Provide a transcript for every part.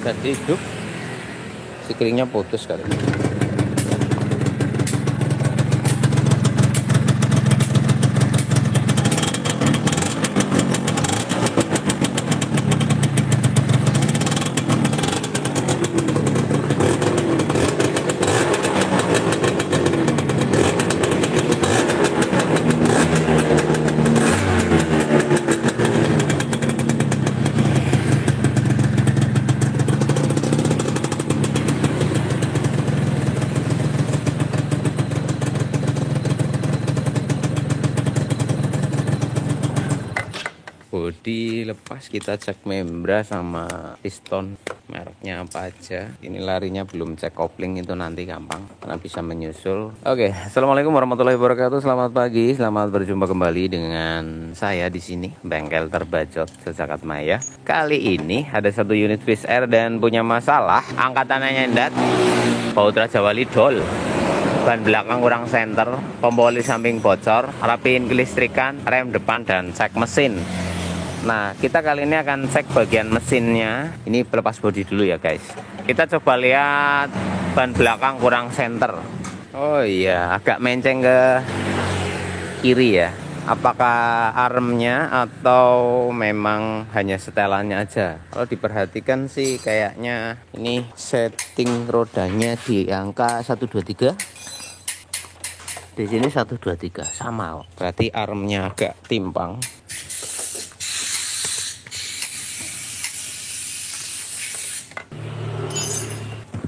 Ganti hidup, sikringnya putus kali. Bodi lepas, kita cek membra sama piston mereknya apa aja. Ini larinya belum cek kopling, itu nanti gampang karena bisa menyusul. Oke, assalamualaikum warahmatullahi wabarakatuh. Selamat pagi, selamat berjumpa kembali dengan saya di sini, bengkel terbacot sejagat maya. Kali ini ada satu unit Wizz Air dan punya masalah, angkatannya nyendat, baut Raja Wali dol, ban belakang kurang senter, pemboli samping bocor, rapiin kelistrikan, rem depan, dan cek mesin. Nah, kita kali ini akan cek bagian mesinnya. Ini pelepas bodi dulu ya guys. Kita coba lihat ban belakang kurang senter. Oh iya, agak menceng ke kiri ya. Apakah armnya atau memang hanya setelannya aja? Kalau diperhatikan sih kayaknya ini setting rodanya di angka 123. Di sini 123 sama. Berarti armnya agak timpang.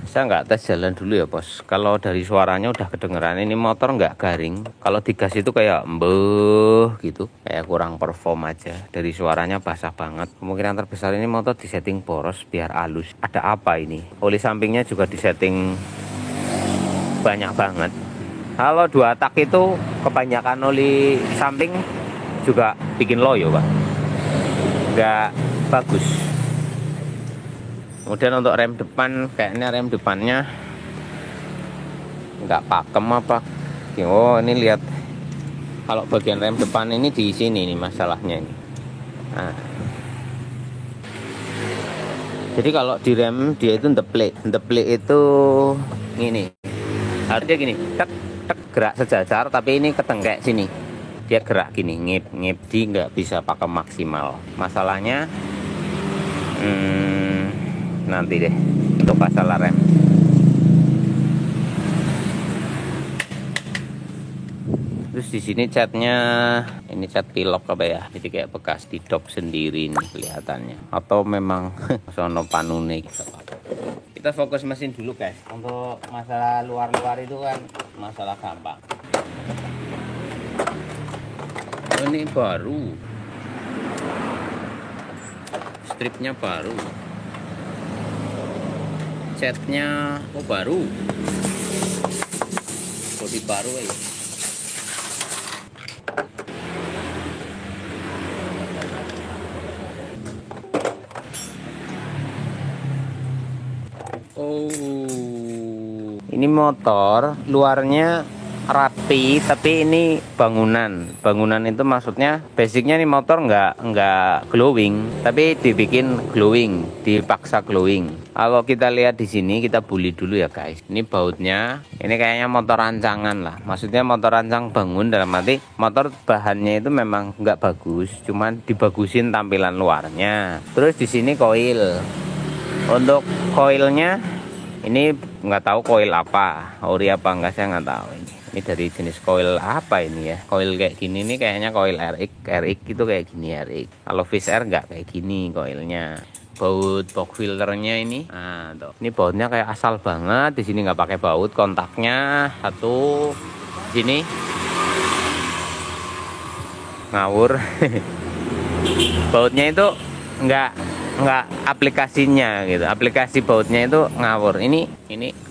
Saya nggak tes jalan dulu ya bos. Kalau dari suaranya udah kedengeran ini motor nggak garing. Kalau digas itu kayak mbeh gitu, kayak kurang perform aja. Dari suaranya basah banget. Kemungkinan terbesar ini motor disetting boros biar halus. Ada apa ini? Oli sampingnya juga disetting banyak banget. Kalau 2 tak itu kebanyakan oli samping juga bikin loyo pak, nggak bagus. Kemudian untuk rem depan, kayaknya rem depannya nggak pakem apa. Oh ini lihat, kalau bagian rem depan ini di sini nih masalahnya ini. Nah, jadi kalau di rem dia itu ndeplek itu gini, harusnya gini, tek tek gerak sejajar, tapi ini ketengkek sini, dia gerak gini, ngip di nggak bisa pakai maksimal. Masalahnya nanti deh untuk masalah rem. Terus di sini catnya, ini cat pilok apa ya? Jadi kayak bekas didop sendiri nih kelihatannya. Atau memang sono panune. Kita fokus mesin dulu guys. Untuk masalah luar-luar itu kan masalah gampang. Oh, ini baru. Stripnya baru. Catnya baru, bodi baru aja. Oh, ini motor luarnya rapi, tapi ini bangunan itu maksudnya basicnya nih motor nggak glowing, tapi dibikin glowing, dipaksa glowing. Kalau kita lihat di sini, kita bully dulu ya guys. Ini bautnya, ini kayaknya motor rancangan lah. Maksudnya motor rancang bangun, dalam arti motor bahannya itu memang nggak bagus, cuman dibagusin tampilan luarnya. Terus di sini koil. Untuk koilnya ini nggak tahu koil apa, ori apa enggak, saya nggak tahu ini. Ini dari jenis koil apa ini ya? Koil kayak gini nih kayaknya koil RX itu kayak gini RX. Kalau Wizz Air nggak kayak gini koilnya. Baut box filternya ini, nah tuh. Ini bautnya kayak asal banget. Di sini nggak pakai baut, kontaknya satu. Di sini ngawur. Bautnya itu nggak aplikasinya gitu. Aplikasi bautnya itu ngawur. Ini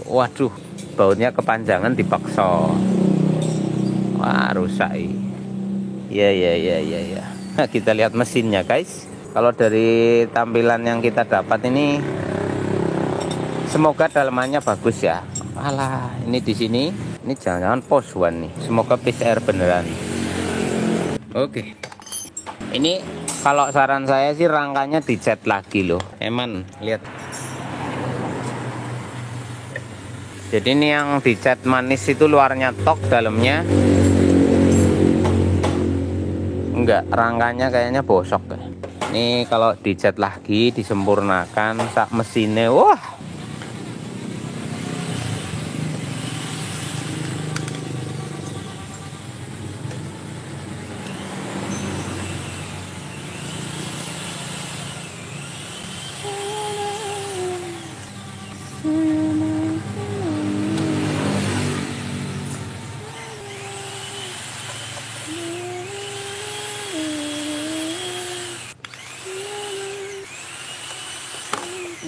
waduh, bautnya kepanjangan dipaksa. Wah, rusak. Ya. Kita lihat mesinnya guys. Kalau dari tampilan yang kita dapat ini, semoga dalamannya bagus ya. Alah, ini di sini, ini jangan-jangan post one nih. Semoga Wizz Air beneran. Oke. Ini Kalau saran saya sih rangkanya dicat lagi loh. Eman, lihat. Jadi ini yang dicat manis itu luarnya tok, dalamnya enggak. Rangkanya kayaknya bosok ya. Ini kalau dicat lagi, disempurnakan sak mesinnya, wah.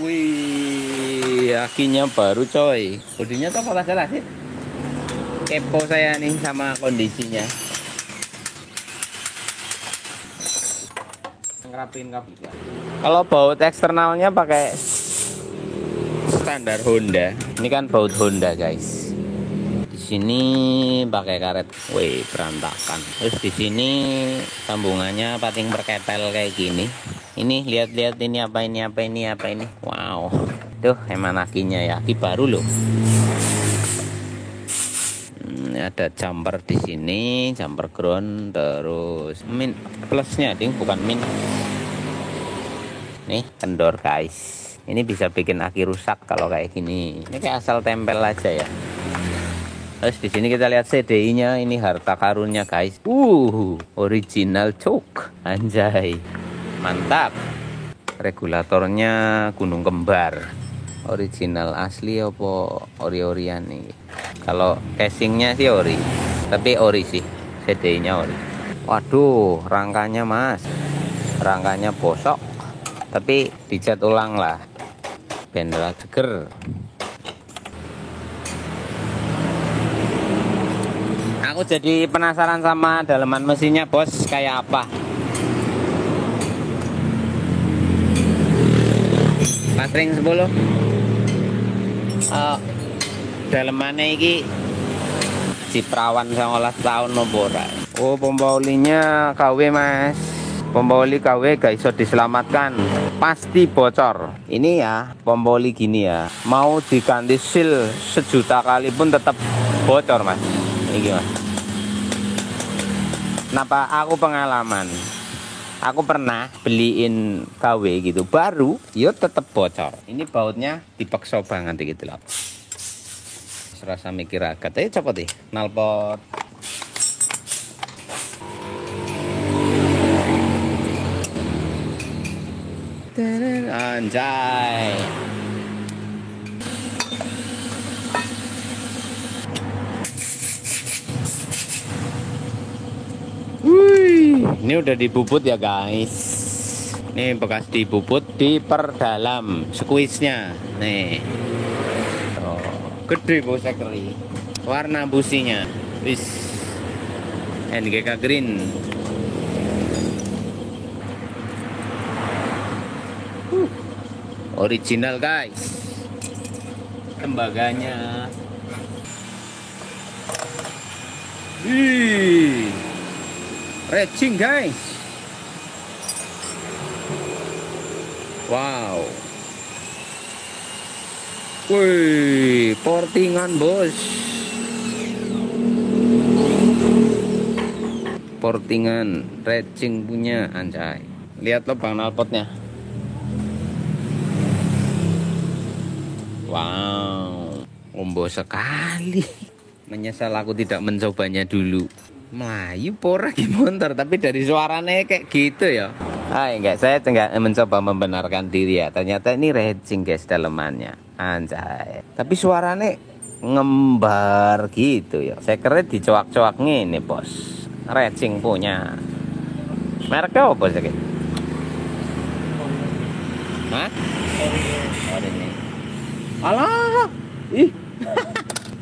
Wih, akinya baru coy. Bodinya tuh apa salah sih? Kepo saya nih sama kondisinya. Ngerapin kabel. Kalau baut eksternalnya pakai standar Honda. Ini kan baut Honda guys. Di sini pakai karet. Wih, berantakan. Terus di sini sambungannya pating berketel kayak gini. Ini lihat-lihat, ini apa ini apa ini apa ini. Wow. Tuh emang akinya ya, aki baru loh. Ada jumper di sini, jumper ground, terus min plusnya ding, bukan min. Nih kendor guys. Ini bisa bikin aki rusak kalau kayak gini. Ini kayak asal tempel aja ya. Terus di sini kita lihat CDI-nya, ini harta karunnya guys. Original choke, anjay. Mantap. Regulatornya gunung kembar. Original asli apa ori-orian nih? Kalau casingnya sih ori, tapi ori sih. CDI-nya ori. Waduh, rangkanya mas. Rangkanya bosok. Tapi dicat ulang lah. Bendera seger. Aku jadi penasaran sama daleman mesinnya bos, kayak apa. Patring 10. Dalemannya iki Ciprawan 19 tahun nombora. Oh, pompa olinya KW mas. Pompa oli KW gak iso diselamatkan, pasti bocor. Ini ya pompa oli gini ya, mau diganti seal 1.000.000 kali pun tetap bocor mas. Ini mas, kenapa aku pengalaman, aku pernah beliin KW gitu baru, yo tetap bocor. Ini bautnya dipaksa banget gitu loh. Serasa mikir agak, ayo copot deh, knalpot. Anjay. Wih, ini udah dibubut ya guys. Ini bekas dibubut, diperdalam squeeze-nya. Nih. Oh, gede bos sekali. Warna businya. Wis. NGK green. Original guys. Tembaganya. Racing guys. Wow. Wih, portingan bos. Portingan racing punya, anjay. Lihat lubang knalpotnya. Wow, ombo sekali. Menyesal aku tidak mencobanya dulu. Melayu pora motor, tapi dari suaranya kayak gitu ya. Enggak, saya enggak mencoba membenarkan diri ya. Ternyata ini racing guys dalemannya. Anjay. Tapi suaranya ngembar gitu ya. Saya kira dicoak-coak ini bos. Racing punya. Mereknya apa sih? Hah? Oh, ini. Alah,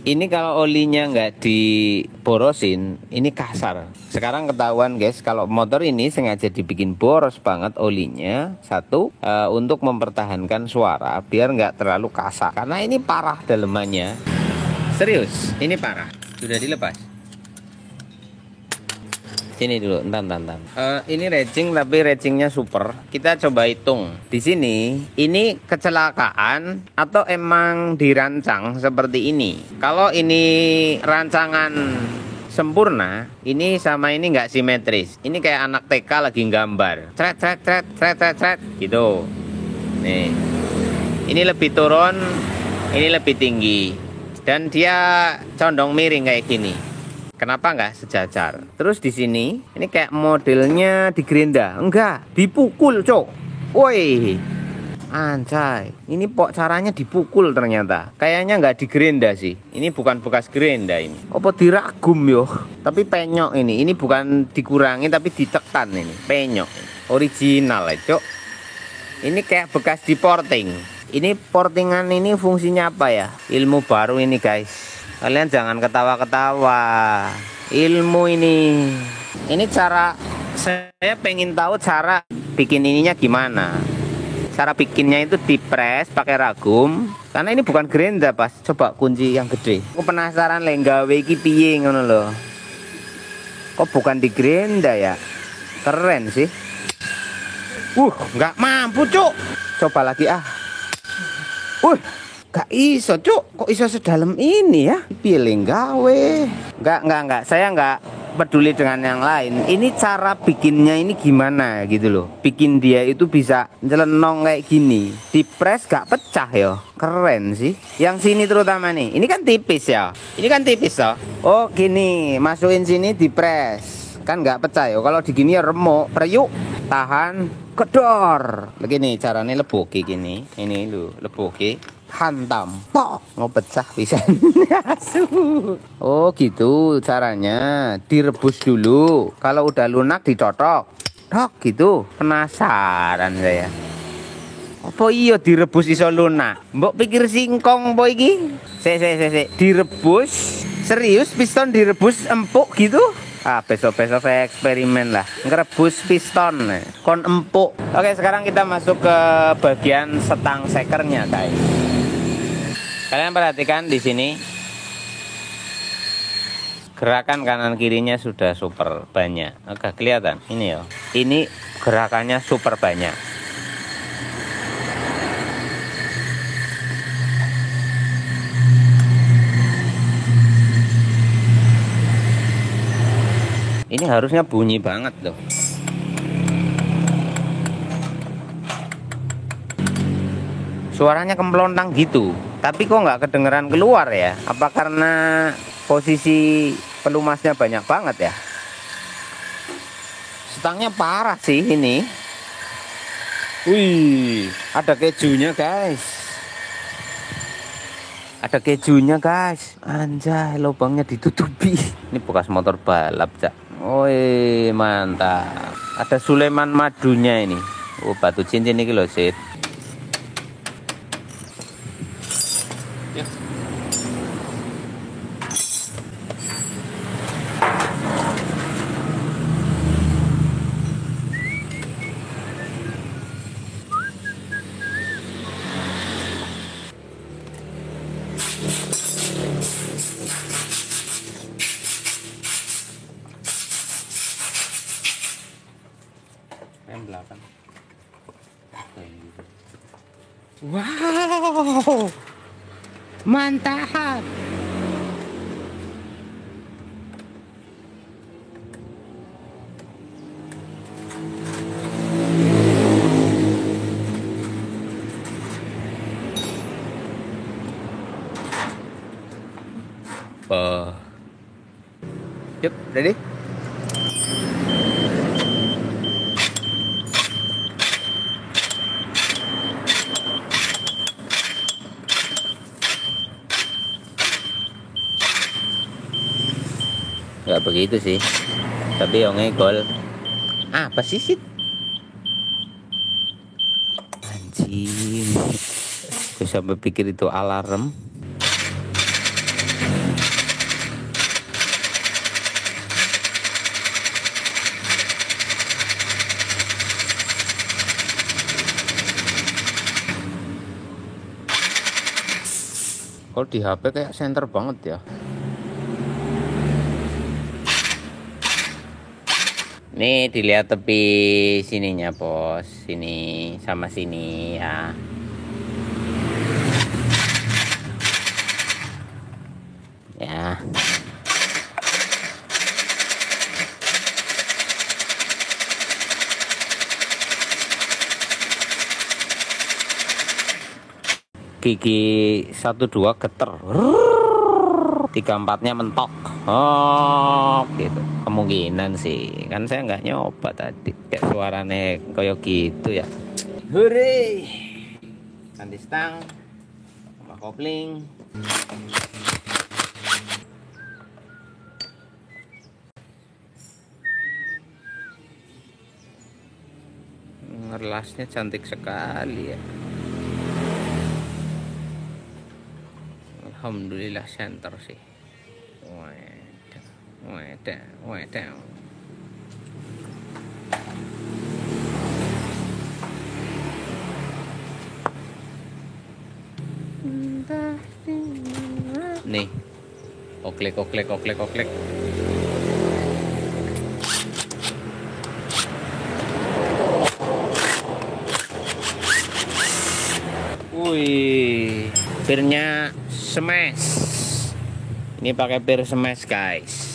ini kalau olinya nggak diborosin, ini kasar. Sekarang ketahuan guys, kalau motor ini sengaja dibikin boros banget olinya. Satu, untuk mempertahankan suara, biar nggak terlalu kasar. Karena ini parah dalemannya. Serius, ini parah. Sudah dilepas. Sini dulu, entar. Ini racing tapi racingnya super. Kita coba hitung. Di sini, ini kecelakaan atau emang dirancang seperti ini? Kalau ini rancangan sempurna, ini sama ini nggak simetris. Ini kayak anak TK lagi gambar. Cret, gitu. Nih, ini lebih turun, ini lebih tinggi. Dan dia condong miring kayak gini. Kenapa nggak sejajar? Terus di sini, ini kayak modelnya digerinda. Enggak, dipukul, cok. Woi, anjay. Ini pok caranya dipukul ternyata. Kayaknya nggak digerinda sih. Ini bukan bekas gerinda ini. Apa diragum yo? Tapi penyok ini. Ini bukan dikurangi tapi ditekan ini. Penyok. Original ya, cok. Ini kayak bekas diporting. Ini portingan ini fungsinya apa ya? Ilmu baru ini, guys. Kalian jangan ketawa-ketawa. Ilmu ini. Ini cara, saya pengen tahu cara bikin ininya gimana. Cara bikinnya itu dipres pakai ragum. Karena ini bukan gerinda, pas. Coba kunci yang gede. Aku penasaran lenggawe iki piye ngono lho. Kok bukan di gerinda ya? Keren sih. Nggak mampu, Cuk. Coba lagi ah. Gak iso, Cuk. Kok iso sedalam ini ya? Pilih gawe. Enggak. Saya enggak peduli dengan yang lain. Ini cara bikinnya ini gimana gitu loh. Bikin dia itu bisa nyelenong kayak gini. Dipres gak pecah ya. Keren sih. Yang sini terutama nih. Ini kan tipis ya. Ini kan tipis ya. Oh gini. Masukin sini dipres. Kan gak pecah ya. Kalau digini ya remuk. Periuk. Tahan. Kedor. Begini caranya leboki gini. Ini lu leboki. Hantam pok ngopecah bisa. Oh gitu caranya. Direbus dulu. Kalau udah lunak dicocok. Dok gitu. Penasaran saya. Apa iya direbus iso lunak? Mbok pikir singkong apa iki? Sik. Direbus serius piston direbus empuk gitu? Besok-besok saya eksperimen lah ngerebus piston kon empuk. Oke, sekarang kita masuk ke bagian setang sekernya, guys. Kalian perhatikan di sini gerakan kanan kirinya sudah super banyak. Oke, kelihatan ini ya. Ini gerakannya super banyak. Ini harusnya bunyi banget loh. Suaranya kemplontang gitu. Tapi kok nggak kedengeran keluar ya? Apa karena posisi pelumasnya banyak banget ya? Setangnya parah sih ini. Wih, ada kejunya, guys. Ada kejunya, guys. Anjay, lubangnya ditutupi. Ini bekas motor balap, Cak. Woi, mantap. Ada Sulaiman madunya ini. Oh, batu cincin ini loh, Sid. Ya. Rem belakang. Wow, mantap. Yuk, ready? Nggak begitu sih, tapi yang ngegol apa sih sih? Anjing, gue sampai pikir itu alarm. Kalau di HP kayak senter banget ya. Nih dilihat tepi sininya bos, sini sama sini ya. Ya. Gigi 1 2 geter, 3 4-nya mentok. Oh gitu, kemungkinan sih, kan saya nggak nyoba tadi, kayak suaranya kayak gitu ya. Hore, ganti stang sama kopling. Ngelasnya cantik sekali ya. Alhamdulillah center sih. Wedah, wedah. Nih, oklek. Wih, pirnya smash. Ini pakai pir smash guys.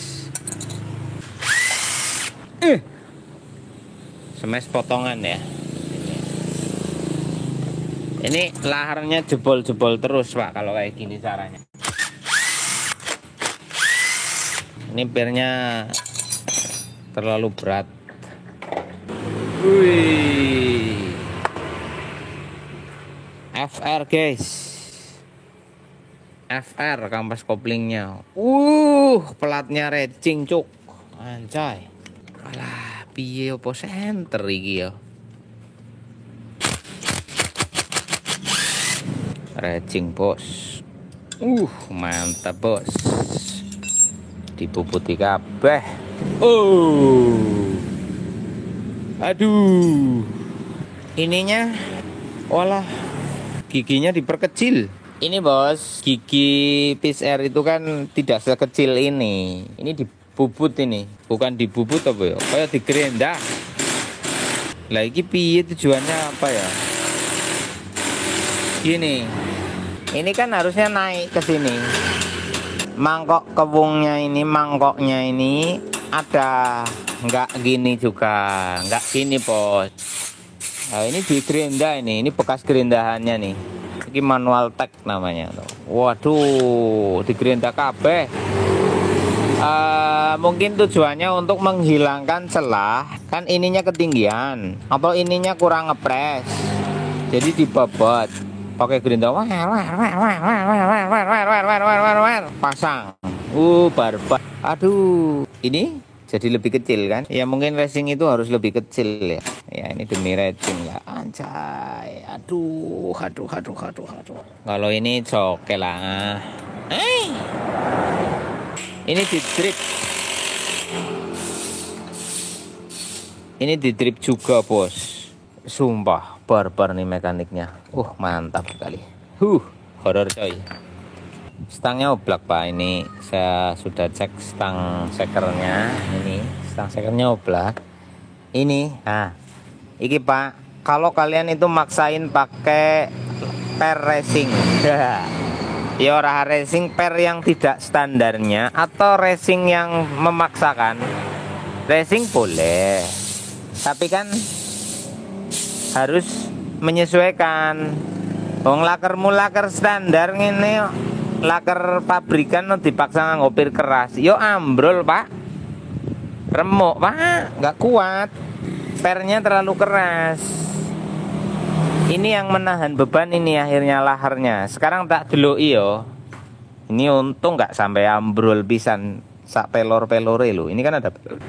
Smash potongan ya. Ini laharnya jebol-jebol terus pak kalau kayak gini caranya. Ini pirnya terlalu berat. Wih, FR guys, FR kampas koplingnya. Pelatnya racing cuk, anjay. Alah, piye opo center iki ya. Racing bos. Mantap bos. Dipuputi kabeh. Aduh. Ininya walah giginya diperkecil. Ini bos, gigi PCR itu kan tidak sekecil ini. Ini dibubut ini, bukan dibubut apa ya? Kayak digerendah. Lah iki piye tujuannya apa ya? Gini. Ini kan harusnya naik ke sini. Mangkok kewungnya ini, mangkoknya ini ada nggak gini juga, nggak gini bos. Nah ini di gerinda ini bekas gerindahannya nih. Ini manual tech namanya. Waduh, di gerinda kabeh. Mungkin tujuannya untuk menghilangkan celah. Kan ininya ketinggian atau ininya kurang ngepres. Jadi dibobot pakai gerinda, pasang, barbar. Aduh, ini jadi lebih kecil kan? Ya mungkin racing itu harus lebih kecil ya. Ya ini demi racing lah, anjay. Aduh. Kalau ini cokel lah. Ini di drip. Ini di drip juga bos. Sumpah barbar nih mekaniknya. Mantap sekali. Horor coy. Stangnya oblak pak. Ini saya sudah cek stang sekernya. Ini stang sekernya oblak. Ini, iki pak. Kalau kalian itu maksain pakai per racing, ya ora racing per yang tidak standarnya atau racing yang memaksakan. Racing boleh, tapi kan harus menyesuaikan. Wong lakermu laker standar ngene, laker pabrikan dipaksa nganggo pir keras, yo ambrol pak, remuk pak, nggak kuat, pernya terlalu keras. Ini yang menahan beban ini akhirnya laharnya. Sekarang tak deloki yo, ini untung nggak sampai ambrol pisan sak pelor-pelore lo. Ini kan ada pelor.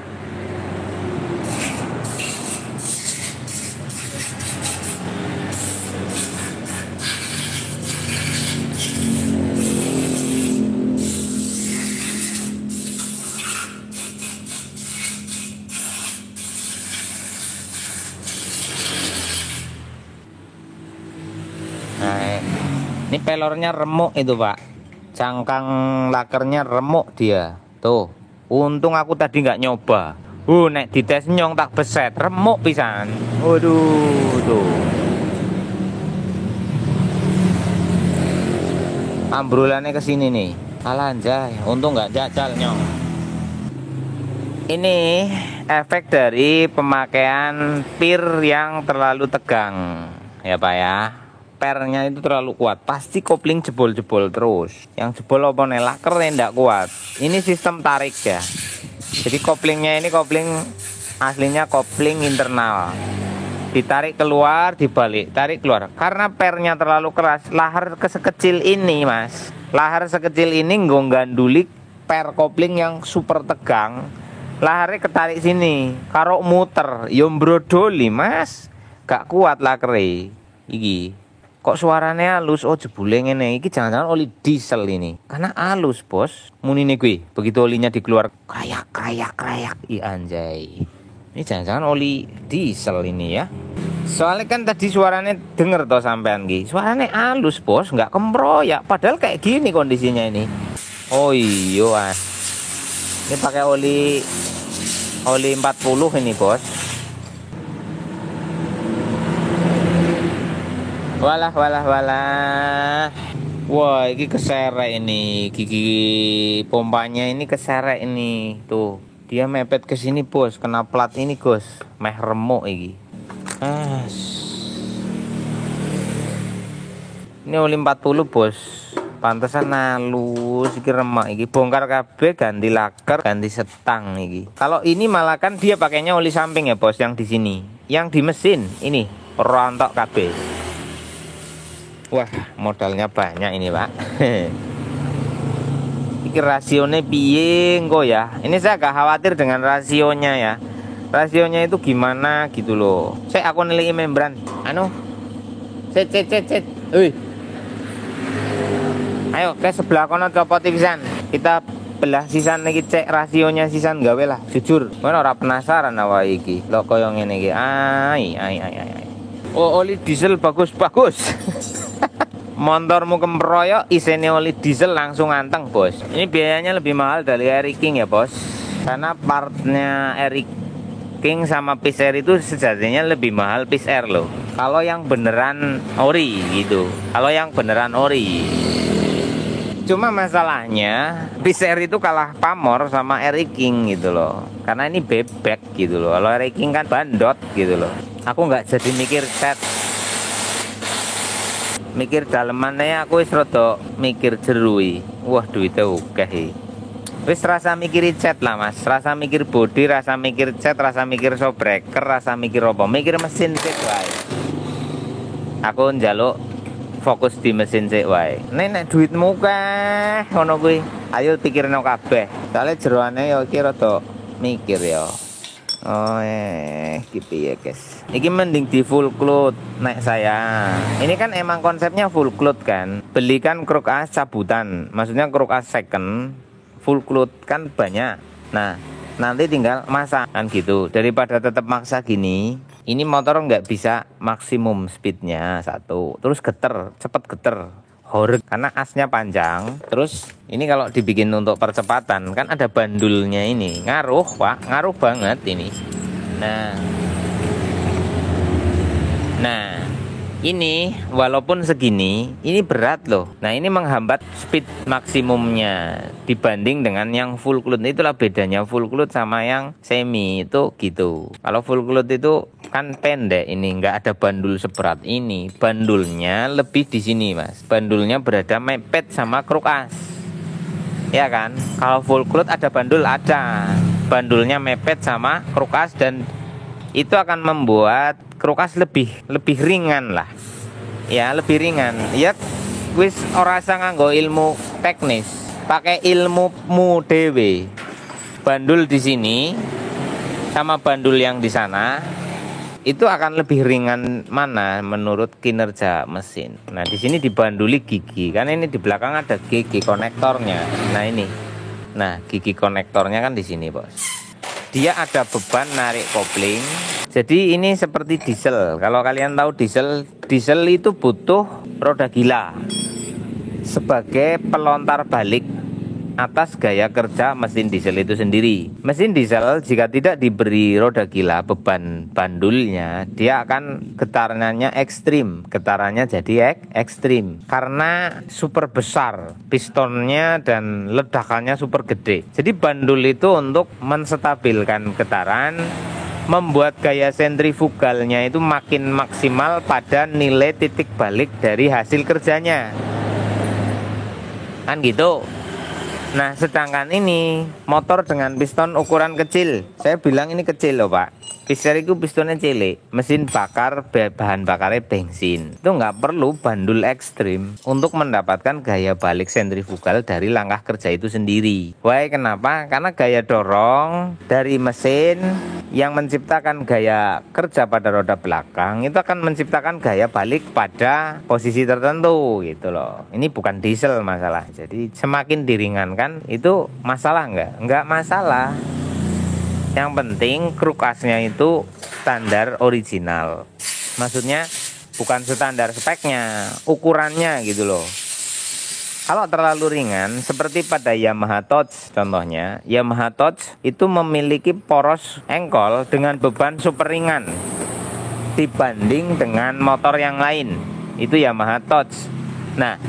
Ini pelornya remuk itu pak, cangkang lakernya remuk dia. Tuh, untung aku tadi nggak nyoba. Nek dites nyong tak beset, remuk pisan. Waduh, tuh. Ambrolannya ke sini nih. Alah anjay, untung nggak jajal nyong. Ini efek dari pemakaian pir yang terlalu tegang, ya Pak ya. Pernya itu terlalu kuat, pasti kopling jebol-jebol terus. Yang jebol apa nih, lakernya ndak kuat. Ini sistem tarik ya. Jadi koplingnya ini kopling aslinya kopling internal. Ditarik keluar, dibalik, tarik keluar. Karena pernya terlalu keras, lahar sekecil ini mas. Lahar sekecil ini ngganduli per kopling yang super tegang. Laharnya ketarik sini, karo muter, yo brodoli mas. Gak kuat lakernya. Iki. Kok suaranya halus? Oh jebule ngene. Iki jangan-jangan oli diesel ini. Karena halus bos. Munine gue. Begitu olinya dikeluar kayak. I anjay. Ini jangan-jangan oli diesel ini ya. Soalnya kan tadi suaranya denger toh sampean ki. Suaranya halus bos, nggak kemproyak. Padahal kayak gini kondisinya ini. Oh iya. Ini pakai oli 40 ini bos. Walah. Wah, ini keserek ini. Gigi pompanya ini keserek ini. Tuh, dia mepet ke sini, bos. Kena plat ini, Gus. Meh remuk iki. Ini oli 40, bos. Pantesan halus iki remak iki. Bongkar kabeh, ganti laker, ganti setang iki. Kalau ini malah kan dia pakainya oli samping ya, bos, yang di sini. Yang di mesin ini rontok kabeh. Wah, modalnya banyak ini pak. Ini rasionya piye kok ya. Ini saya agak khawatir dengan rasionya ya. Rasionya itu gimana gitu loh. Saya aku nilai membran. Cet. Wih. Ayo ke sebelah kono copot pisan. Kita belah sisan lagi cek rasionya sisan gawe lah. Jujur, mana orang penasaran awak iki. Lo koyo ngene iki. Ai. Oh, oli diesel bagus. Motormu kemproyok, isene oli diesel langsung anteng bos. Ini biayanya lebih mahal dari Air King ya bos. Karena partnya Air King sama Peace Air itu sejatinya lebih mahal Peace Air loh. Kalau yang beneran ori gitu. Kalau yang beneran ori. Cuma masalahnya Peace Air itu kalah pamor sama Air King gitu loh. Karena ini bebek gitu loh. Kalau Air King kan bandot gitu loh. Aku nggak jadi mikir set. Mikir dalemannya aku wis rada mikir jerui. Wah duitnya oke. Wis rasa mikir cat lah mas. Rasa mikir bodi, rasa mikir cat, rasa mikir sobreker, rasa mikir apa. Mikir mesin sik wae. Aku njaluk fokus di mesin sik wae. Nek duitmu kah ngono kuwi. Ayo pikirno kabeh. Soale jeroane ya iki rada mikir ya. Oh gitu ya guys. Ini mending di full cloth naik saya. Ini kan emang konsepnya full cloth kan. Belikan kruk as cabutan. Maksudnya kruk as second. Full cloth kan banyak. Nah nanti tinggal masak kan gitu. Daripada tetap maksa gini. Ini motor nggak bisa maksimum speednya satu. Terus geter, cepet geter. Horeg karena asnya panjang. Terus ini kalau dibikin untuk percepatan kan ada bandulnya ini. Ngaruh pak, ngaruh banget ini. Nah ini walaupun segini ini berat loh. Nah ini menghambat speed maksimumnya dibanding dengan yang full cloth. Itulah bedanya full cloth sama yang semi itu gitu. Kalau full cloth itu kan pendek, ini nggak ada bandul seberat ini. Bandulnya lebih di sini mas. Bandulnya berada mepet sama kruk as. Ya kan? Kalau full cloth ada bandul, ada. Bandulnya mepet sama kruk as dan itu akan membuat kruk as lebih ringan lah. Ya, lebih ringan. Ya wis ora usah nganggo ilmu teknis. Pakai ilmumu dewe. Bandul di sini sama bandul yang di sana itu akan lebih ringan mana menurut kinerja mesin. Nah di sini dibanduli gigi, karena ini di belakang ada gigi konektornya. Nah ini, nah gigi konektornya kan di sini bos. Dia ada beban narik kopling. Jadi ini seperti diesel. Kalau kalian tahu diesel itu butuh roda gila sebagai pelontar balik. atas gaya kerja mesin diesel itu sendiri. Mesin diesel jika tidak diberi roda gila beban bandulnya, dia akan getarannya ekstrim. Getarannya jadi ekstrim karena super besar pistonnya dan ledakannya super gede. Jadi bandul itu untuk menstabilkan getaran, membuat gaya sentrifugalnya itu makin maksimal pada nilai titik balik dari hasil kerjanya. Kan gitu. Nah, sedangkan ini motor dengan piston ukuran kecil. Saya bilang ini kecil loh Pak. Piston itu pistonnya cilik, mesin bakar bahan bakarnya bensin. Itu nggak perlu bandul ekstrim untuk mendapatkan gaya balik sentrifugal dari langkah kerja itu sendiri. Why? Kenapa? Karena gaya dorong dari mesin yang menciptakan gaya kerja pada roda belakang itu akan menciptakan gaya balik pada posisi tertentu gitu loh. Ini bukan diesel masalah. Jadi semakin diringankan itu masalah nggak? Nggak masalah. Yang penting krukasnya itu standar original. Maksudnya bukan standar speknya, ukurannya gitu loh. Kalau terlalu ringan seperti pada Yamaha Touch contohnya, Yamaha Touch itu memiliki poros engkol dengan beban super ringan dibanding dengan motor yang lain. Itu Yamaha Touch. Nah,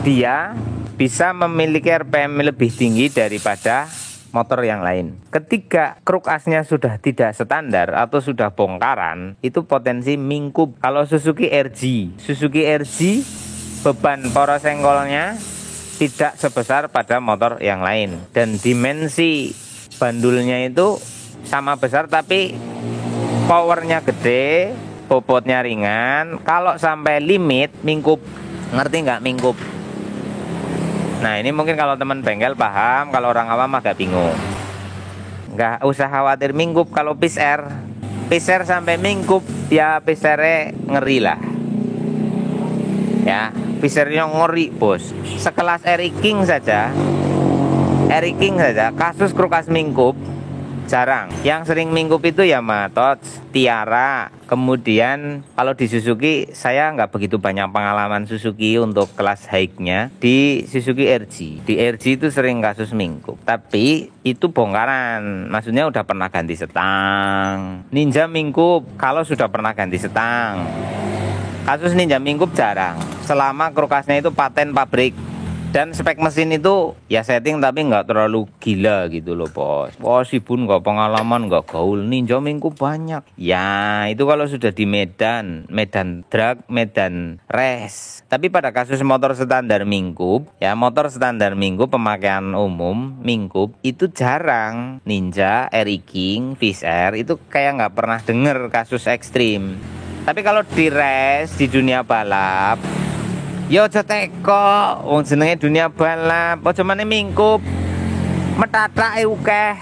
dia bisa memiliki RPM lebih tinggi daripada motor yang lain. Ketika kruk asnya sudah tidak standar atau sudah bongkaran, itu potensi mingkup. Kalau Suzuki RG beban poros engkolnya tidak sebesar pada motor yang lain, dan dimensi bandulnya itu sama besar tapi powernya gede, bobotnya ringan. Kalau sampai limit mingkup. Ngerti nggak mingkup? Nah, ini mungkin kalau teman bengkel paham, kalau orang awam agak bingung. Nggak usah khawatir mingkup kalau piser sampai mingkup ya pisernya ngeri lah. Ya, pisernya ngeri bos. Sekelas Eric King saja kasus krukas mingkup jarang. Yang sering mingkup itu Yamaha Touch, Tiara. Kemudian kalau di Suzuki saya nggak begitu banyak pengalaman Suzuki untuk kelas high-nya. Di Suzuki RG, di RG itu sering kasus mingkup, tapi itu bongkaran, maksudnya udah pernah ganti setang. Ninja mingkup kalau sudah pernah ganti setang. Kasus Ninja mingkup jarang selama krukasnya itu paten pabrik. Dan spek mesin itu ya setting tapi nggak terlalu gila gitu loh bos. Wah si Bun nggak pengalaman, nggak gaul. Ninja mingkup banyak. Ya itu kalau sudah di Medan drag, Medan race. Tapi pada kasus motor standar mingkup, ya motor standar mingkup pemakaian umum mingkup itu jarang. Ninja, Eric King, Fisher itu kayak nggak pernah denger kasus ekstrim. Tapi kalau di race, di dunia balap, yo aja teko, wong jenenge dunia balap, aja meneh mingkup. Metathake akeh.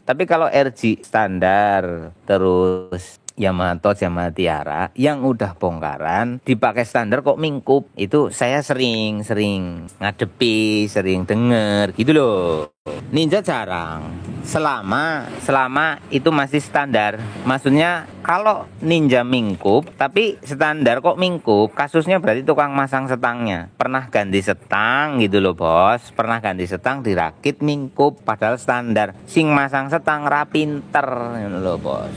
Tapi kalau RG standar, terus Yamaha Touch, Yamaha Tiara yang udah bongkaran dipakai standar kok mingkup, itu saya sering ngadepi, sering denger gitu loh. Ninja jarang. Selama itu masih standar. Maksudnya kalau Ninja mingkup tapi standar kok mingkup, kasusnya berarti tukang masang setangnya pernah ganti setang gitu loh bos. Pernah ganti setang dirakit mingkup padahal standar. Sing masang setang rapinter gitu loh bos.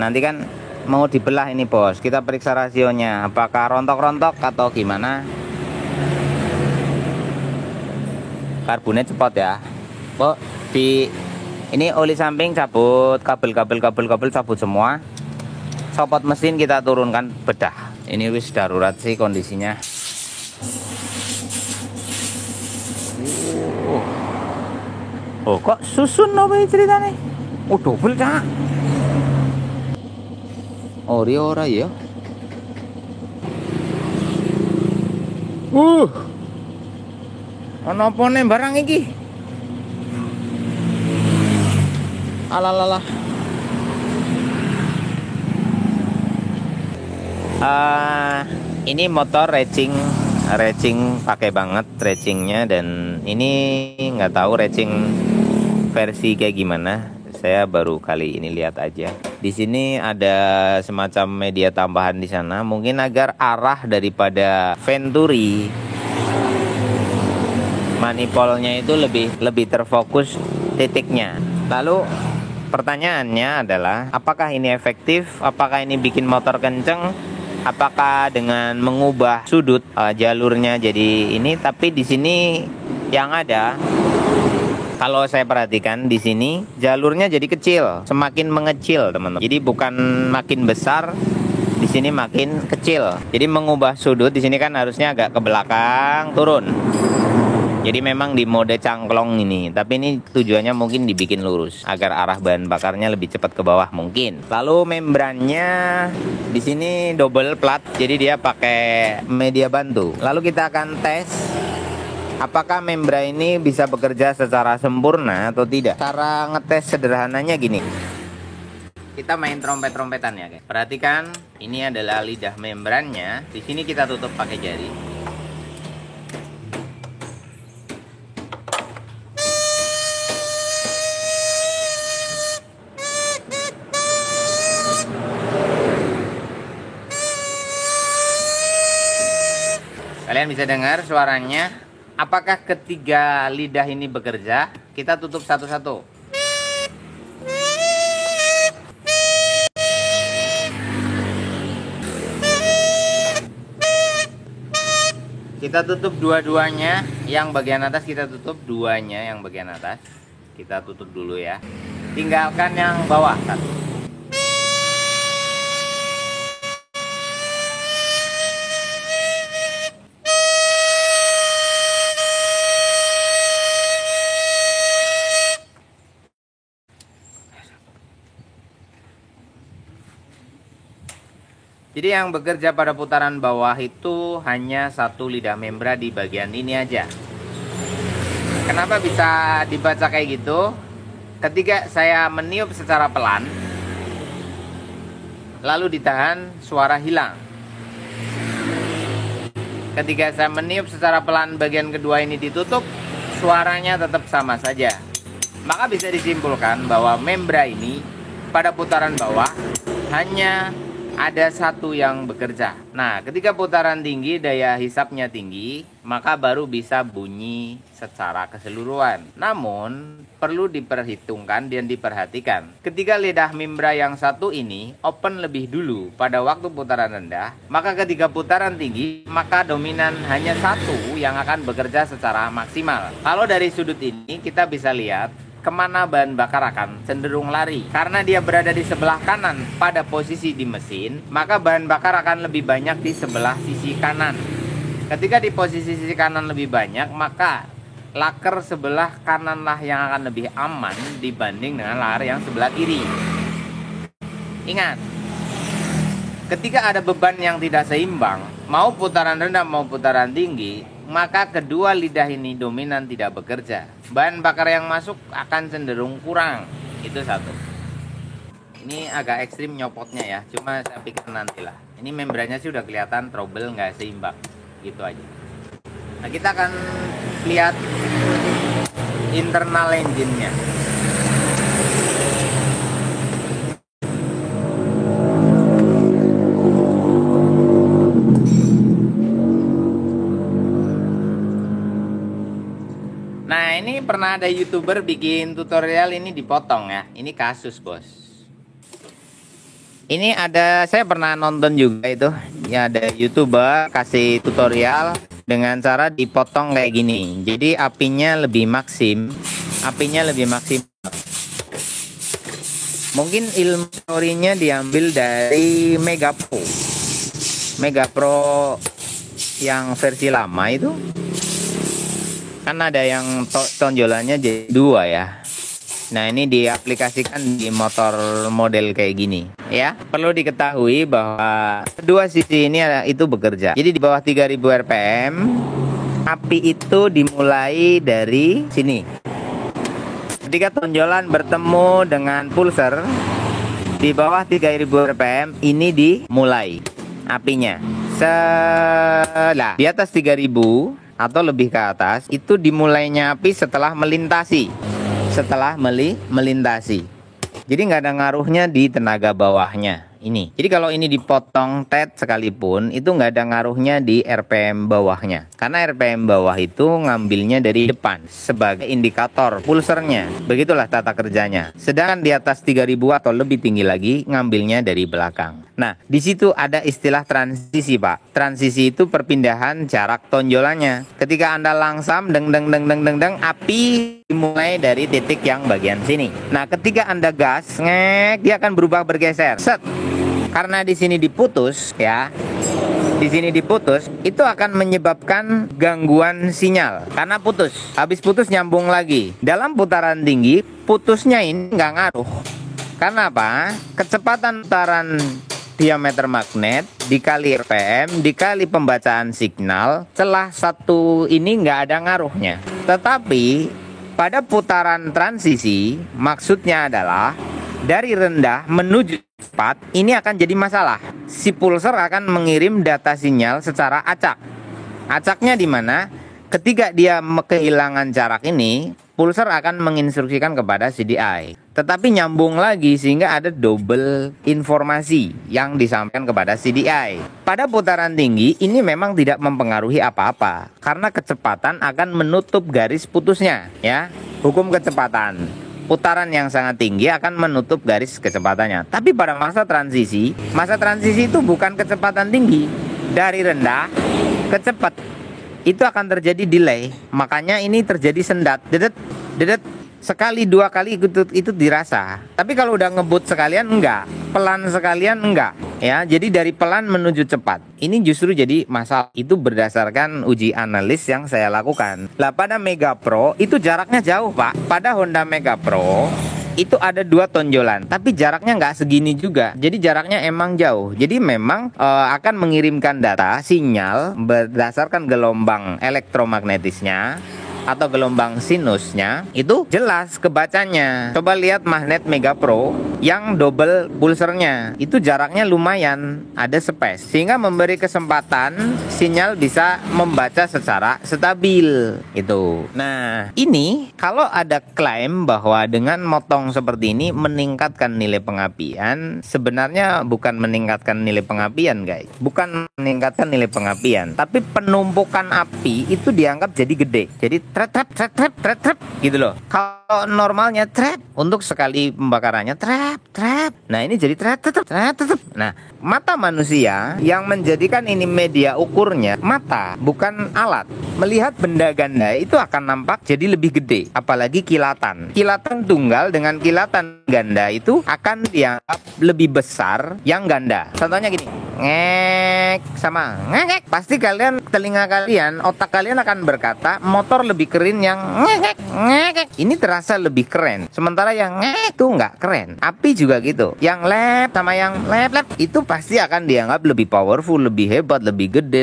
Nanti kan mau dibelah ini bos, kita periksa rasionya apakah rontok-rontok atau gimana. Karbonnya cepat ya Pok. Ini oli samping cabut, kabel cabut semua. Sopot mesin kita turunkan, bedah. Ini wis darurat sih kondisinya. Oh kok susun apa ceritanya? Oh double cak. Ori ora ya. Ono apa nih barang iki? Alalah. Ini motor racing pakai banget racingnya, dan ini nggak tahu racing versi kayak gimana. Saya baru kali ini lihat aja. Di sini ada semacam media tambahan di sana, mungkin agar arah daripada Venturi Manifoldnya itu lebih terfokus titiknya. Lalu pertanyaannya adalah, apakah ini efektif? Apakah ini bikin motor kenceng? Apakah dengan mengubah sudut jalurnya jadi ini? Tapi di sini yang ada, kalau saya perhatikan di sini jalurnya jadi kecil, semakin mengecil, teman-teman. Jadi bukan makin besar, di sini makin kecil. Jadi mengubah sudut di sini kan harusnya agak ke belakang, turun. Jadi memang di mode cangklong ini, tapi ini tujuannya mungkin dibikin lurus agar arah bahan bakarnya lebih cepat ke bawah mungkin. Lalu membrannya di sini double plat, jadi dia pakai media bantu. Lalu kita akan tes apakah membran ini bisa bekerja secara sempurna atau tidak. Cara ngetes sederhananya gini. Kita main trompet-trompetan ya, guys. Perhatikan, ini adalah lidah membrannya. Di sini kita tutup pakai jari. Kalian bisa dengar suaranya. Apakah ketiga lidah ini bekerja? Kita tutup satu-satu. Kita tutup dua-duanya. Yang bagian atas kita tutup, duanya yang bagian atas kita tutup dulu ya. Tinggalkan yang bawah satu. Jadi yang bekerja pada putaran bawah itu hanya satu lidah membran di bagian ini aja. Kenapa bisa dibaca kayak gitu? Ketika saya meniup secara pelan, lalu ditahan, suara hilang. Ketika saya meniup secara pelan, bagian kedua ini ditutup, suaranya tetap sama saja. Maka bisa disimpulkan bahwa membran ini pada putaran bawah hanya ada satu yang bekerja. Nah, ketika putaran tinggi, daya hisapnya tinggi, maka baru bisa bunyi secara keseluruhan. Namun, perlu diperhitungkan dan diperhatikan. Ketika lidah membran yang satu ini open lebih dulu pada waktu putaran rendah, maka ketika putaran tinggi, maka dominan hanya satu yang akan bekerja secara maksimal. Kalau dari sudut ini, kita bisa lihat kemana bahan bakar akan cenderung lari. Karena dia berada di sebelah kanan pada posisi di mesin, maka bahan bakar akan lebih banyak di sebelah sisi kanan. Ketika di posisi sisi kanan lebih banyak, maka laker sebelah kananlah yang akan lebih aman dibanding dengan laker yang sebelah kiri. Ingat, ketika ada beban yang tidak seimbang, mau putaran rendah mau putaran tinggi, maka kedua lidah ini dominan tidak bekerja. Bahan bakar yang masuk akan cenderung kurang. Itu satu. Ini agak ekstrim nyopotnya ya, cuma saya pikir nantilah. Ini membrannya sih udah kelihatan trouble, nggak seimbang. Gitu aja. Nah, kita akan lihat internal engine-nya. Nah, ini pernah ada YouTuber bikin tutorial ini dipotong ya. Ini kasus, bos. Ini ada, saya pernah nonton juga itu. Ya, ada YouTuber kasih tutorial dengan cara dipotong kayak gini. Jadi apinya lebih maksimal. Mungkin ilmu teorinya diambil dari Mega Pro yang versi lama itu. Kan ada yang tonjolannya jadi dua ya. Nah, ini diaplikasikan di motor model kayak gini ya. Perlu diketahui bahwa kedua sisi ini itu bekerja. Jadi di bawah 3000 rpm api itu dimulai dari sini. Ketika tonjolan bertemu dengan pulser di bawah 3000 rpm ini dimulai apinya. Setelah di atas 3000 atau lebih ke atas itu dimulainya api setelah melintasi, melintasi. Jadi nggak ada ngaruhnya di tenaga bawahnya. ini. Jadi kalau ini dipotong tet sekalipun itu nggak ada ngaruhnya di RPM bawahnya, karena RPM bawah itu ngambilnya dari depan sebagai indikator pulsernya. Begitulah tata kerjanya. Sedangkan di atas 3000 atau lebih tinggi lagi ngambilnya dari belakang. Nah, di situ ada istilah transisi, Pak. Transisi itu perpindahan jarak tonjolannya. Ketika Anda langsam deng, api dimulai dari titik yang bagian sini. Nah, ketika Anda gas, ngek, dia akan berubah bergeser. Set. Karena di sini diputus, ya. Di sini diputus, itu akan menyebabkan gangguan sinyal karena putus. Habis putus nyambung lagi. Dalam putaran tinggi, putusnya ini nggak ngaruh. Karena apa? Kecepatan putaran diameter magnet dikali RPM dikali pembacaan signal, celah satu ini nggak ada ngaruhnya. Tetapi pada putaran transisi, maksudnya adalah dari rendah menuju cepat, ini akan jadi masalah. Si pulser akan mengirim data sinyal secara acak. Acaknya di mana? Ketika dia kehilangan jarak ini, pulser akan menginstruksikan kepada CDI. Tetapi nyambung lagi sehingga ada double informasi yang disampaikan kepada CDI. Pada putaran tinggi ini memang tidak mempengaruhi apa-apa karena kecepatan akan menutup garis putusnya, ya. Hukum kecepatan. Putaran yang sangat tinggi akan menutup garis kecepatannya. Tapi pada masa transisi itu bukan kecepatan tinggi. Dari rendah ke cepat itu akan terjadi delay. Makanya ini terjadi sendat, dedet, sekali dua kali itu dirasa. Tapi kalau udah ngebut sekalian enggak, pelan sekalian enggak, ya. Jadi dari pelan menuju cepat ini justru jadi masalah. Itu berdasarkan uji analis yang saya lakukan. Lah pada Mega Pro itu jaraknya jauh, Pak. Pada Honda Mega Pro itu ada 2 tonjolan, tapi jaraknya nggak segini juga. Jadi jaraknya emang jauh. Jadi memang akan mengirimkan data sinyal berdasarkan gelombang elektromagnetisnya atau gelombang sinusnya itu jelas kebacanya. Coba lihat magnet Mega Pro yang double pulsernya, itu jaraknya lumayan, ada space sehingga memberi kesempatan sinyal bisa membaca secara stabil itu. Nah, ini kalau ada klaim bahwa dengan motong seperti ini meningkatkan nilai pengapian, sebenarnya bukan meningkatkan nilai pengapian, guys. Bukan meningkatkan nilai pengapian, tapi penumpukan api itu dianggap jadi gede. Jadi trap gitu loh. Kalau normalnya trap untuk sekali pembakarannya trap. Nah, ini jadi trap. Nah, mata manusia yang menjadikan ini media ukurnya mata, bukan alat. Melihat benda ganda itu akan nampak jadi lebih gede, apalagi kilatan. Kilatan tunggal dengan kilatan ganda itu akan dianggap lebih besar yang ganda. Contohnya gini, ngek sama ngek. Pasti kalian, telinga kalian, otak kalian akan berkata motor lebih keren yang ngek. Ini terasa lebih keren. Sementara yang ngek itu nggak keren. Api juga gitu. Yang lep sama yang lep itu pasti akan dianggap lebih powerful, lebih hebat, lebih gede,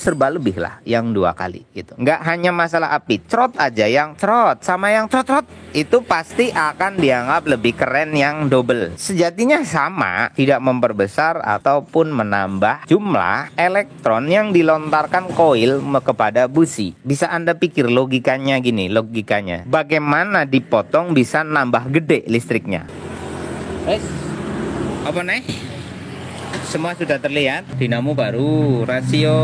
serba lebih lah. Yang 2 kali gitu. Nggak hanya masalah api, trot aja, yang trot sama yang trot itu pasti akan dianggap lebih keren yang double. Sejatinya sama, tidak memperbesar ataupun menambah jumlah elektron yang dilontarkan koil kepada busi. Bisa Anda pikir logikanya gini, logikanya. Bagaimana dipotong bisa nambah gede listriknya? Apa nih? Semua sudah terlihat. Dinamo baru, rasio.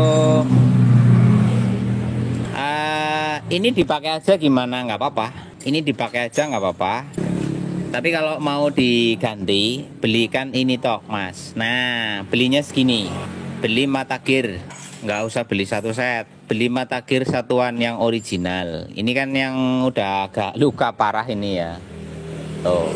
Ini dipakai aja gimana? Nggak apa-apa. Ini dipakai aja nggak apa-apa. Tapi kalau mau diganti, belikan ini toh, Mas. Nah, belinya segini. Beli mata gear. Nggak usah beli 1 set. Beli mata gear satuan yang original. Ini kan yang udah agak luka parah ini ya. Tuh.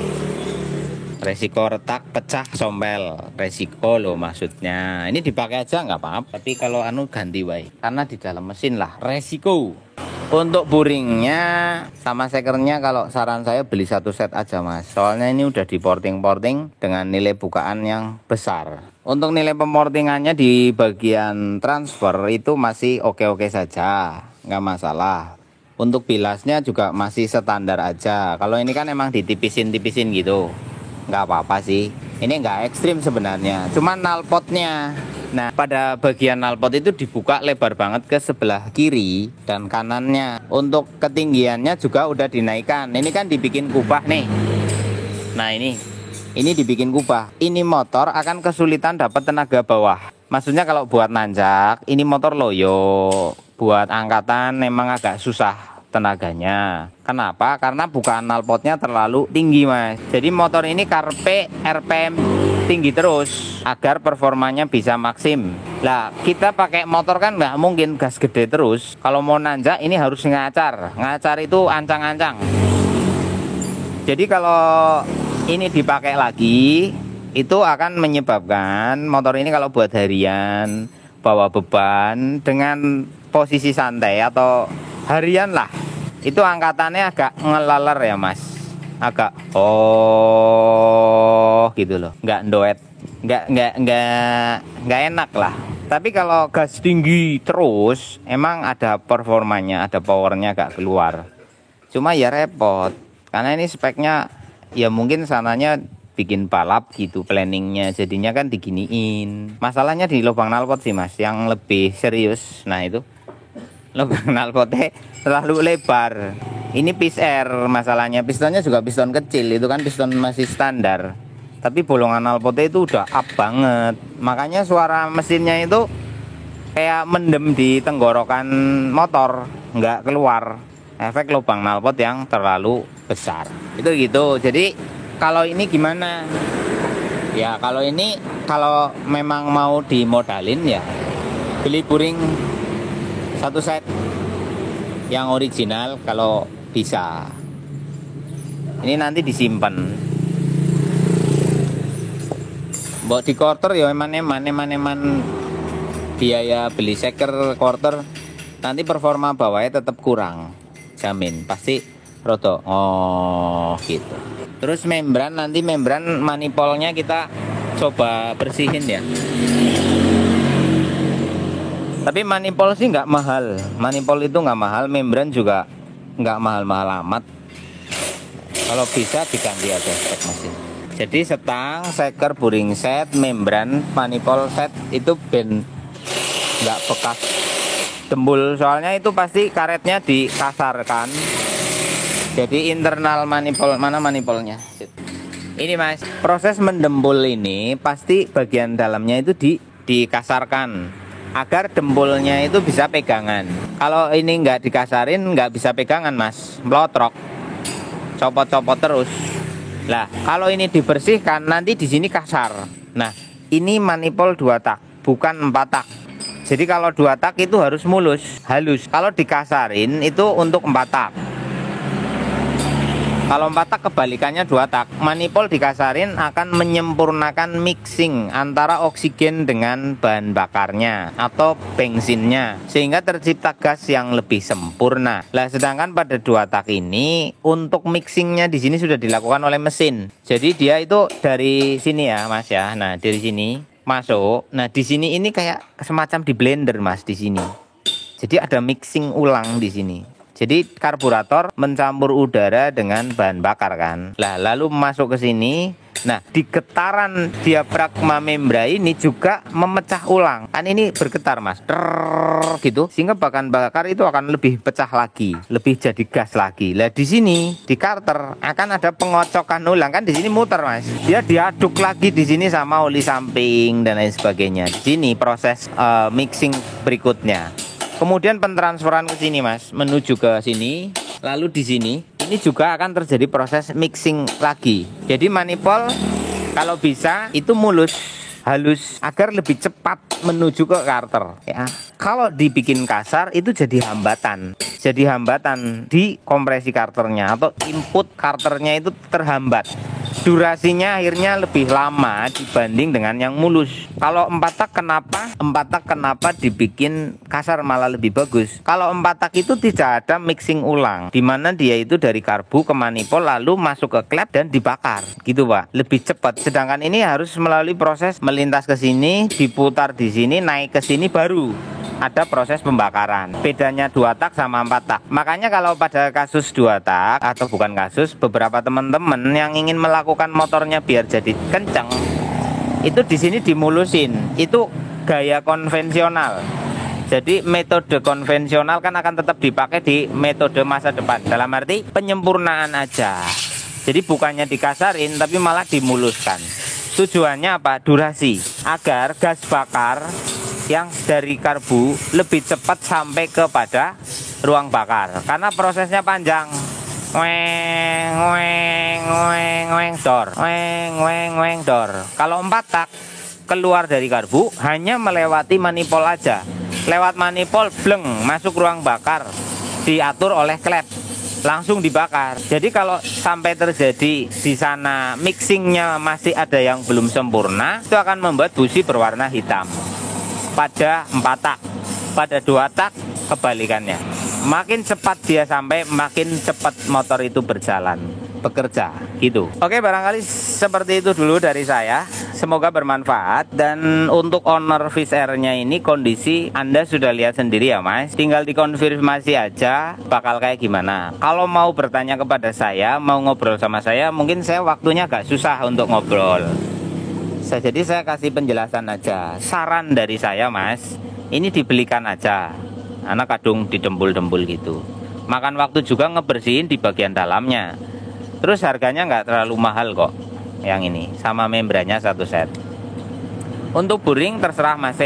Resiko retak, pecah, sompel. Resiko loh maksudnya. Ini dipakai aja nggak apa-apa. Tapi kalau ganti wae. Karena di dalam mesin lah. Resiko. Untuk buringnya sama sekernya kalau saran saya beli 1 set aja, Mas. Soalnya ini udah di porting dengan nilai bukaan yang besar. Untuk nilai pemortingannya di bagian transfer itu masih oke-oke saja, nggak masalah. Untuk bilasnya juga masih standar aja. Kalau ini kan emang ditipisin gitu, nggak apa-apa sih. Ini nggak ekstrim sebenarnya, cuman knalpotnya. Nah, pada bagian knalpot itu dibuka lebar banget ke sebelah kiri dan kanannya. Untuk ketinggiannya juga udah dinaikkan. Ini kan dibikin kubah nih. Nah, ini Ini dibikin kubah. Ini motor akan kesulitan dapat tenaga bawah. Maksudnya kalau buat nanjak, ini motor loyo. Buat angkatan memang agak susah tenaganya. Kenapa? Karena bukaan knalpotnya terlalu tinggi, Mas. Jadi motor ini karpe RPM tinggi terus agar performanya bisa maksim. Lah, kita pakai motor kan nggak mungkin gas gede terus. Kalau mau nanjak ini harus ngacar. Ngacar itu ancang-ancang. Jadi kalau ini dipakai lagi, itu akan menyebabkan motor ini kalau buat harian, bawa beban dengan posisi santai atau harian lah, itu angkatannya agak ngelaler ya Mas, agak gitu loh, nggak doet, nggak enak lah. Tapi kalau gas tinggi terus, emang ada performanya, ada powernya agak keluar. Cuma ya repot, karena ini speknya ya mungkin sananya bikin balap gitu planningnya, jadinya kan diginiin. Masalahnya di lubang knalpot sih Mas, yang lebih serius. Nah itu lubang knalpotnya terlalu lebar. Ini piston air masalahnya, pistonnya juga piston kecil, itu kan piston masih standar. Tapi bolongan knalpotnya itu udah up banget, makanya suara mesinnya itu kayak mendem di tenggorokan motor, nggak keluar. Efek lubang knalpot yang terlalu besar. Itu gitu. Jadi kalau ini gimana? Ya kalau ini, kalau memang mau dimodalin ya beli buring satu set yang original kalau bisa. Ini nanti disimpan. Mbok di quarter ya eman biaya beli seker quarter, nanti performa bawahnya tetap kurang. Jamin pasti roto. Gitu. Terus membran, nanti membran manifolnya kita coba bersihin ya. Tapi manipol sih nggak mahal, manipol itu nggak mahal, membran juga nggak mahal-mahal amat. Kalau bisa diganti aja spek mesin. Jadi setang, seker, buring set, membran, manipol set itu ben nggak bekas dembul, soalnya itu pasti karetnya dikasarkan. Jadi internal manipol, mana manipolnya? Ini Mas, proses mendembul ini pasti bagian dalamnya itu dikasarkan agar dembulnya itu bisa pegangan. Kalau ini nggak dikasarin nggak bisa pegangan Mas, melotrok, copot-copot terus. Lah kalau ini dibersihkan nanti di sini kasar. Nah ini manipol 2 tak, bukan 4 tak. Jadi kalau 2 tak itu harus mulus, halus. Kalau dikasarin itu untuk 4 tak. Kalau 4 tak kebalikannya 2 tak. Manipol dikasarin akan menyempurnakan mixing antara oksigen dengan bahan bakarnya atau bensinnya, sehingga tercipta gas yang lebih sempurna. Lah sedangkan pada 2 tak ini untuk mixingnya di sini sudah dilakukan oleh mesin. Jadi dia itu dari sini ya Mas ya. Nah dari sini masuk. Nah di sini ini kayak semacam di blender Mas di sini. Jadi ada mixing ulang di sini. Jadi karburator mencampur udara dengan bahan bakar kan. Lah lalu masuk ke sini. Nah di getaran diafragma membra ini juga memecah ulang. Kan ini bergetar Mas, gitu. Sehingga bahan bakar itu akan lebih pecah lagi, lebih jadi gas lagi. Lah di sini di karter akan ada pengocokan ulang kan, di sini muter Mas. Dia diaduk lagi di sini sama oli samping dan lain sebagainya. Di sini proses mixing berikutnya. Kemudian pentransferan ke sini Mas, menuju ke sini, lalu di sini ini juga akan terjadi proses mixing lagi. Jadi manipol kalau bisa itu mulus, halus agar lebih cepat menuju ke karter ya. Kalau dibikin kasar itu jadi hambatan. Jadi hambatan di kompresi karternya atau input karternya itu terhambat. Durasinya akhirnya lebih lama dibanding dengan yang mulus. Kalau 4 tak kenapa? 4 tak kenapa dibikin kasar malah lebih bagus? Kalau 4 tak itu tidak ada mixing ulang, dimana dia itu dari karbu ke manipol lalu masuk ke klep dan dibakar, gitu Pak. Lebih cepat. Sedangkan ini harus melalui proses melintas ke sini, diputar di sini, naik ke sini baru ada proses pembakaran. Bedanya 2 tak sama 4 tak. Makanya kalau pada kasus 2 tak atau bukan kasus, beberapa teman-teman yang ingin melakukan motornya biar jadi kencang, itu di sini dimulusin. Itu gaya konvensional. Jadi metode konvensional kan akan tetap dipakai di metode masa depan. Dalam arti penyempurnaan aja. Jadi bukannya dikasarin tapi malah dimuluskan. Tujuannya apa? Durasi, agar gas bakar yang dari karbu lebih cepat sampai kepada ruang bakar. Karena prosesnya panjang. Weng weng weng weng dor. Weng weng weng dor. Kalau 4 tak keluar dari karbu hanya melewati manifold aja. Lewat manifold bleng masuk ruang bakar, diatur oleh klep, langsung dibakar. Jadi kalau sampai terjadi di sana mixingnya masih ada yang belum sempurna, itu akan membuat busi berwarna hitam pada 4 tak. Pada 2 tak kebalikannya. Makin cepat dia sampai, makin cepat motor itu berjalan, bekerja gitu. Oke, barangkali seperti itu dulu dari saya. Semoga bermanfaat. Dan untuk owner Fish Air-nya ini kondisi Anda sudah lihat sendiri ya Mas. Tinggal dikonfirmasi aja bakal kayak gimana. Kalau mau bertanya kepada saya, mau ngobrol sama saya, mungkin saya waktunya agak susah untuk ngobrol. Jadi saya kasih penjelasan aja. Saran dari saya Mas, ini dibelikan aja. Anak kadung didembul-dembul gitu. Makan waktu juga ngebersihin di bagian dalamnya. Terus harganya nggak terlalu mahal kok. Yang ini sama membrannya 1 set. Untuk buring terserah Mas.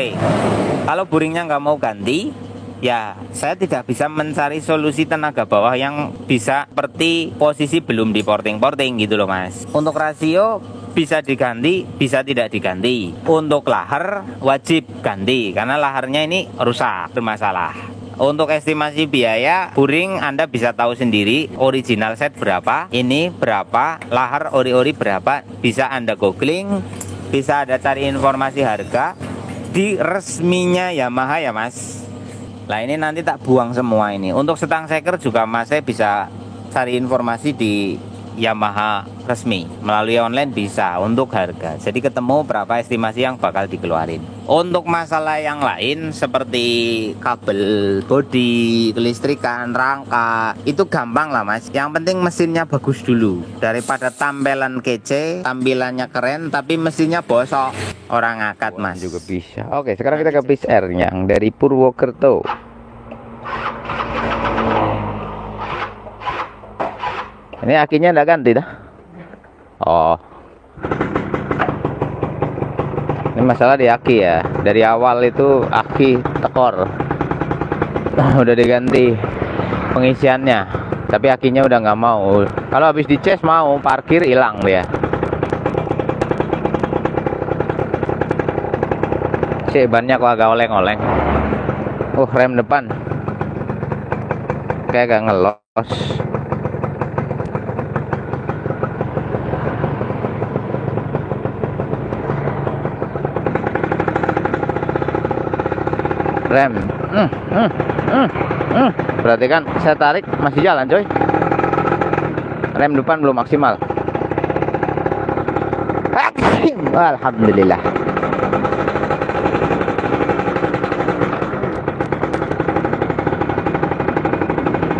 Kalau buringnya nggak mau ganti, ya saya tidak bisa mencari solusi tenaga bawah yang bisa seperti posisi belum di porting gitu loh Mas. Untuk rasio bisa diganti, bisa tidak diganti. Untuk lahar wajib ganti karena laharnya ini rusak, bermasalah. Untuk estimasi biaya buring Anda bisa tahu sendiri, original set berapa, ini berapa, lahar ori-ori berapa, bisa Anda googling, bisa Anda cari informasi harga di resminya Yamaha ya Mas. Nah ini nanti tak buang semua ini. Untuk setang seker juga Mas saya bisa cari informasi di Yamaha resmi, melalui online bisa untuk harga. Jadi ketemu berapa estimasi yang bakal dikeluarin. Untuk masalah yang lain seperti kabel bodi, kelistrikan, rangka, itu gampang lah Mas. Yang penting mesinnya bagus dulu. Daripada tampilan kece, tampilannya keren tapi mesinnya bosok, orang ngangkat Mas. Juga bisa. Oke, sekarang kita ke Fish Air yang dari Purwokerto. Ini akinya enggak ganti dah. Oh. Ini masalah di aki ya. Dari awal itu aki tekor. Udah diganti pengisiannya, tapi akinya udah nggak mau. Kalau habis dicas mau parkir hilang dia. Si bannya kok agak oleng-oleng. Rem depan kayak agak ngelos. Rem, berarti kan saya tarik masih jalan coy. Rem depan belum maksimal. Alhamdulillah.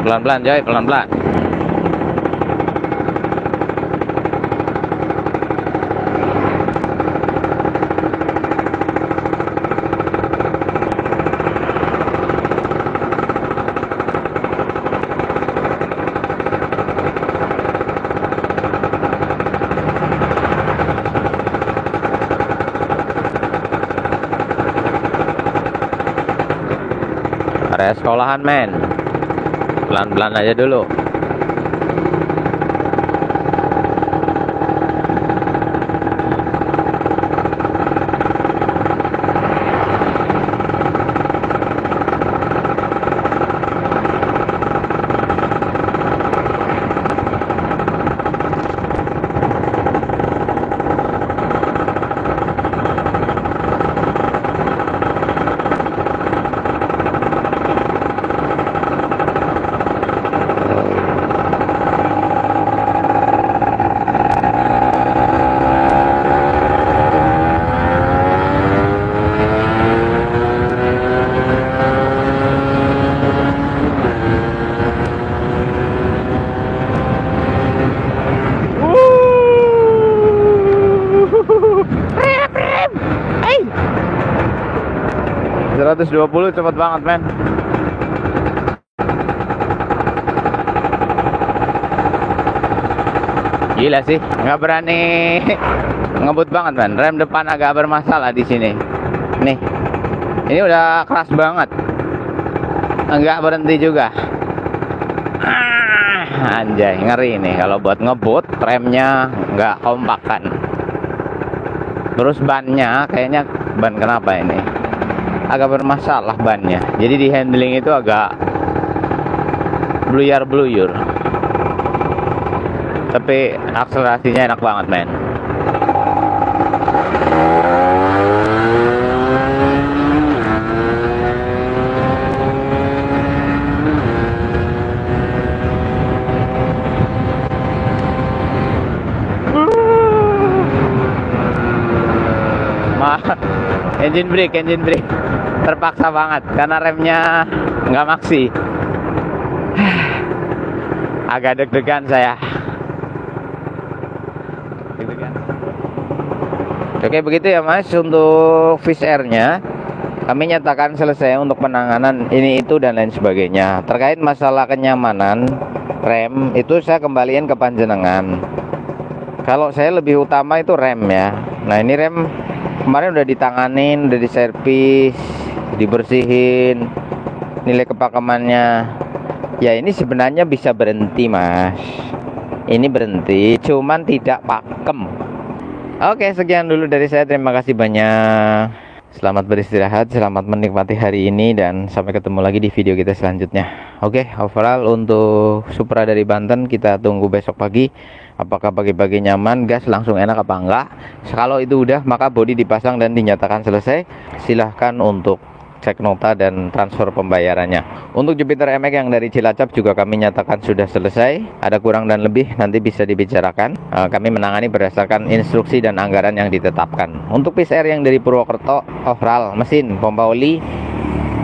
Pelan-pelan coy, pelan-pelan. Area sekolahan men, pelan-pelan aja dulu. Hey, 120 cepet banget men. Gila sih, nggak berani ngebut banget man. Rem depan agak bermasalah di sini. Nih, ini udah keras banget. Nggak berhenti juga. Anjay, ngeri nih kalau buat ngebut, remnya nggak kompak kan. Terus bannya, kayaknya ban kenapa ini? Agak bermasalah bannya. Jadi di handling itu agak bluyar-bluyur. Tapi akselerasinya enak banget men. Engine brake terpaksa banget karena remnya nggak maksi. Agak deg-degan saya. Deg-degan. Oke begitu ya mas, untuk Fish Air-nya kami nyatakan selesai untuk penanganan ini itu dan lain sebagainya. Terkait masalah kenyamanan rem itu saya kembaliin ke panjenengan. Kalau saya lebih utama itu rem ya. Nah ini rem kemarin udah ditanganin, udah diservis, dibersihin, nilai kepakamannya. Ya ini sebenarnya bisa berhenti mas. Ini berhenti, cuman tidak pakem. Oke sekian dulu dari saya, terima kasih banyak. Selamat beristirahat, selamat menikmati hari ini, dan sampai ketemu lagi di video kita selanjutnya. Oke, overall untuk Supra dari Banten kita tunggu besok pagi. Apakah pagi-pagi nyaman, gas langsung enak apa enggak. Kalau itu udah, maka bodi dipasang dan dinyatakan selesai. Silahkan untuk cek nota dan transfer pembayarannya. Untuk Jupiter MX yang dari Cilacap juga kami nyatakan sudah selesai. Ada kurang dan lebih nanti bisa dibicarakan. Kami menangani berdasarkan instruksi dan anggaran yang ditetapkan. Untuk Fish Air yang dari Purwokerto, overall mesin, pompa oli,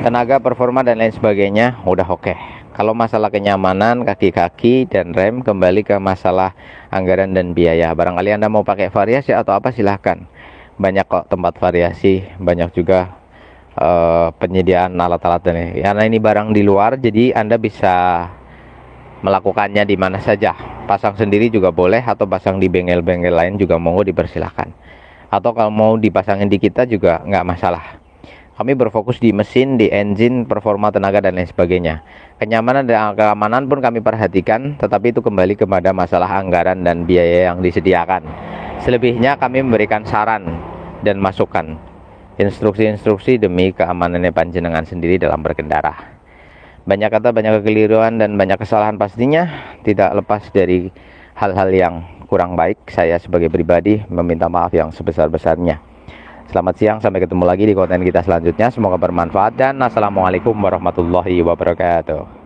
tenaga, performa dan lain sebagainya udah oke. Kalau masalah kenyamanan, kaki-kaki dan rem, kembali ke masalah anggaran dan biaya. Barangkali Anda mau pakai variasi atau apa, silahkan. Banyak kok tempat variasi, banyak juga penyediaan alat-alat ini. Karena ini barang di luar, jadi Anda bisa melakukannya di mana saja. Pasang sendiri juga boleh, atau pasang di bengkel-bengkel lain juga monggo dipersilahkan. Atau kalau mau dipasangin di kita juga nggak masalah. Kami berfokus di mesin, di engine, performa, tenaga dan lain sebagainya. Kenyamanan dan keamanan pun kami perhatikan, tetapi itu kembali kepada masalah anggaran dan biaya yang disediakan. Selebihnya kami memberikan saran dan masukan, instruksi-instruksi demi keamanannya panjenengan sendiri dalam berkendara. Banyak kata, banyak kekeliruan dan banyak kesalahan pastinya, tidak lepas dari hal-hal yang kurang baik. Saya sebagai pribadi meminta maaf yang sebesar-besarnya. Selamat siang, sampai ketemu lagi di konten kita selanjutnya. Semoga bermanfaat dan assalamualaikum warahmatullahi wabarakatuh.